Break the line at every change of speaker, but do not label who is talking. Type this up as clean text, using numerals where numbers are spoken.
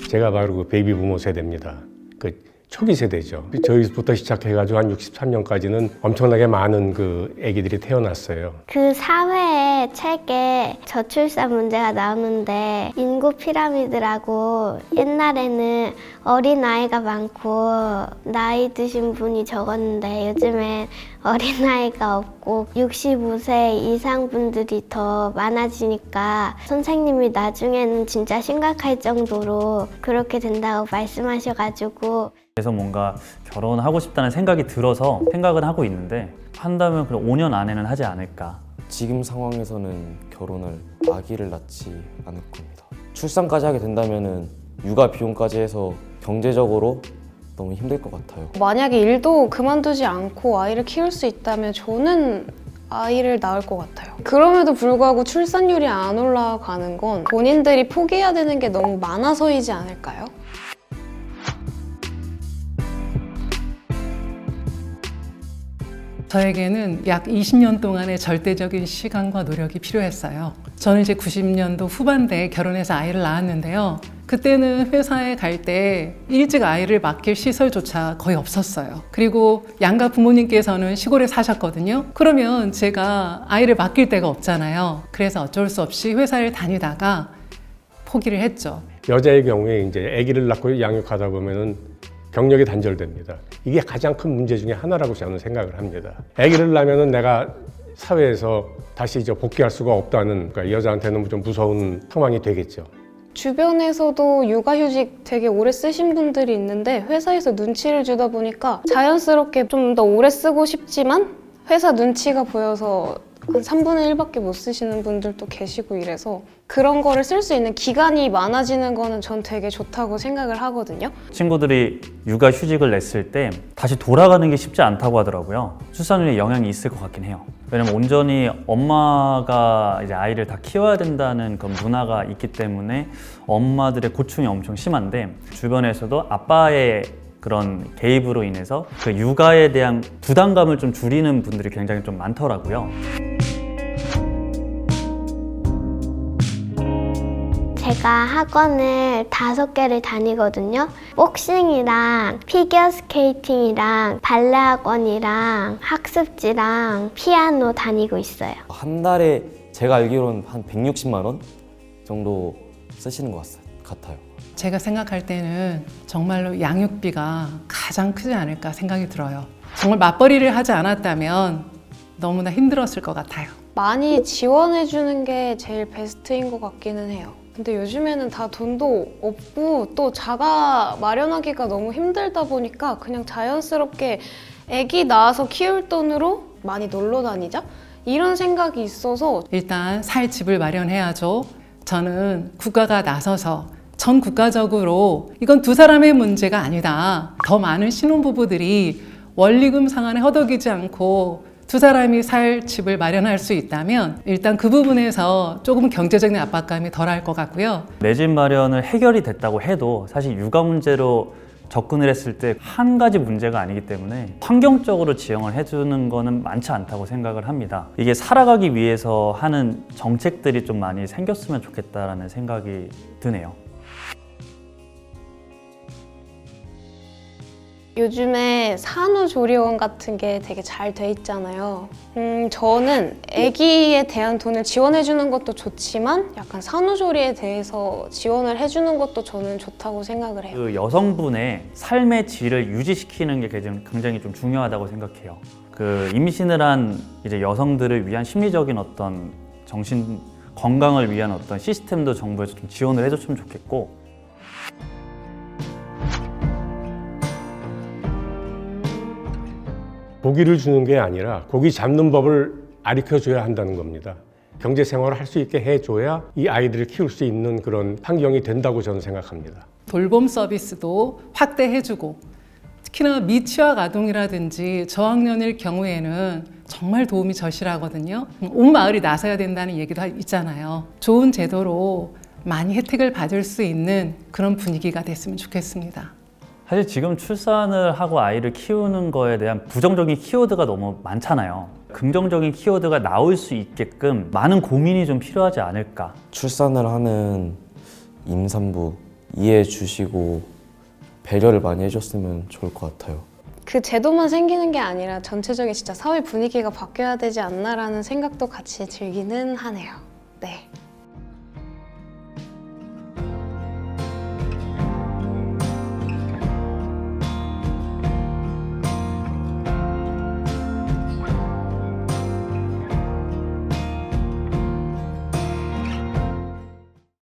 제가 바로 그 베이비 부모 세대입니다. 그 초기 세대죠. 저희부터 시작해가지고 한 63년까지는 엄청나게 많은 그 아기들이 태어났어요.
그 사회의 책에 저출산 문제가 나오는데 인구 피라미드라고 옛날에는 어린아이가 많고 나이 드신 분이 적었는데 요즘엔 어린아이가 없고 65세 이상 분들이 더 많아지니까 선생님이 나중에는 진짜 심각할 정도로 그렇게 된다고 말씀하셔가지고
그래서 뭔가 결혼하고 싶다는 생각이 들어서 생각은 하고 있는데 한다면 그럼 5년 안에는 하지 않을까.
지금 상황에서는 결혼을 아기를 낳지 않을 겁니다. 출산까지 하게 된다면은 육아 비용까지 해서 경제적으로 너무 힘들 것 같아요.
만약에 일도 그만두지 않고 아이를 키울 수 있다면 저는 아이를 낳을 것 같아요. 그럼에도 불구하고 출산율이 안 올라가는 건 본인들이 포기해야 되는 게 너무 많아서이지 않을까요?
저에게는 약 20년 동안의 절대적인 시간과 노력이 필요했어요. 저는 이제 90년도 후반대에 결혼해서 아이를 낳았는데요. 그때는 회사에 갈 때 일찍 아이를 맡길 시설조차 거의 없었어요. 그리고 양가 부모님께서는 시골에 사셨거든요. 그러면 제가 아이를 맡길 데가 없잖아요. 그래서 어쩔 수 없이 회사를 다니다가 포기를 했죠.
여자의 경우에 이제 아기를 낳고 양육하다 보면은 경력이 단절됩니다. 이게 가장 큰 문제 중에 하나라고 저는 생각을 합니다. 아기를 낳으면은 내가 사회에서 다시 이제 복귀할 수가 없다는, 그러니까 여자한테는 좀 무서운 상황이 되겠죠.
주변에서도 육아휴직 되게 오래 쓰신 분들이 있는데 회사에서 눈치를 주다 보니까 자연스럽게 좀 더 오래 쓰고 싶지만 회사 눈치가 보여서 한 3분의 1밖에 못 쓰시는 분들도 계시고 이래서 그런 거를 쓸 수 있는 기간이 많아지는 거는 전 되게 좋다고 생각을 하거든요.
친구들이 육아 휴직을 냈을 때 다시 돌아가는 게 쉽지 않다고 하더라고요. 출산율에 영향이 있을 것 같긴 해요. 왜냐면 온전히 엄마가 이제 아이를 다 키워야 된다는 그런 문화가 있기 때문에 엄마들의 고충이 엄청 심한데 주변에서도 아빠의 그런 개입으로 인해서 그 육아에 대한 부담감을 좀 줄이는 분들이 굉장히 좀 많더라고요.
제가 학원을 5개를 다니거든요. 복싱이랑 피겨스케이팅이랑 발레 학원이랑 학습지랑 피아노 다니고 있어요.
한 달에 제가 알기로는 한 160만 원 정도 쓰시는 것 같아요.
제가 생각할 때는 정말로 양육비가 가장 크지 않을까 생각이 들어요. 정말 맞벌이를 하지 않았다면 너무나 힘들었을 것 같아요.
많이 지원해주는 게 제일 베스트인 것 같기는 해요. 근데 요즘에는 다 돈도 없고 또 자가 마련하기가 너무 힘들다 보니까 그냥 자연스럽게 아기 낳아서 키울 돈으로 많이 놀러 다니자? 이런 생각이 있어서
일단 살 집을 마련해야죠. 저는 국가가 나서서 전 국가적으로 이건 두 사람의 문제가 아니다. 더 많은 신혼부부들이 원리금 상한에 허덕이지 않고 두 사람이 살 집을 마련할 수 있다면 일단 그 부분에서 조금 경제적인 압박감이 덜할 것 같고요.
내 집 마련을 해결이 됐다고 해도 사실 육아 문제로 접근을 했을 때 한 가지 문제가 아니기 때문에 환경적으로 지원을 해주는 거는 많지 않다고 생각을 합니다. 이게 살아가기 위해서 하는 정책들이 좀 많이 생겼으면 좋겠다라는 생각이 드네요.
요즘에 산후조리원 같은 게 되게 잘 돼 있잖아요. 저는 아기에 대한 돈을 지원해주는 것도 좋지만 약간 산후조리에 대해서 지원을 해주는 것도 저는 좋다고 생각을 해요.
그 여성분의 삶의 질을 유지시키는 게 굉장히 좀 중요하다고 생각해요. 그 임신을 한 이제 여성들을 위한 심리적인 어떤 정신 건강을 위한 어떤 시스템도 정부에서 좀 지원을 해줬으면 좋겠고.
고기를 주는 게 아니라 고기 잡는 법을 가르쳐줘야 한다는 겁니다. 경제 생활을 할 수 있게 해줘야 이 아이들을 키울 수 있는 그런 환경이 된다고 저는 생각합니다.
돌봄 서비스도 확대해주고 특히나 미취학 아동이라든지 저학년일 경우에는 정말 도움이 절실하거든요. 온 마을이 나서야 된다는 얘기도 있잖아요. 좋은 제도로 많이 혜택을 받을 수 있는 그런 분위기가 됐으면 좋겠습니다.
사실 지금 출산을 하고 아이를 키우는 거에 대한 부정적인 키워드가 너무 많잖아요. 긍정적인 키워드가 나올 수 있게끔 많은 고민이 좀 필요하지 않을까.
출산을 하는 임산부 이해해 주시고 배려를 많이 해줬으면 좋을 것 같아요.
그 제도만 생기는 게 아니라 전체적인 진짜 사회 분위기가 바뀌어야 되지 않나라는 생각도 같이 들기는 하네요.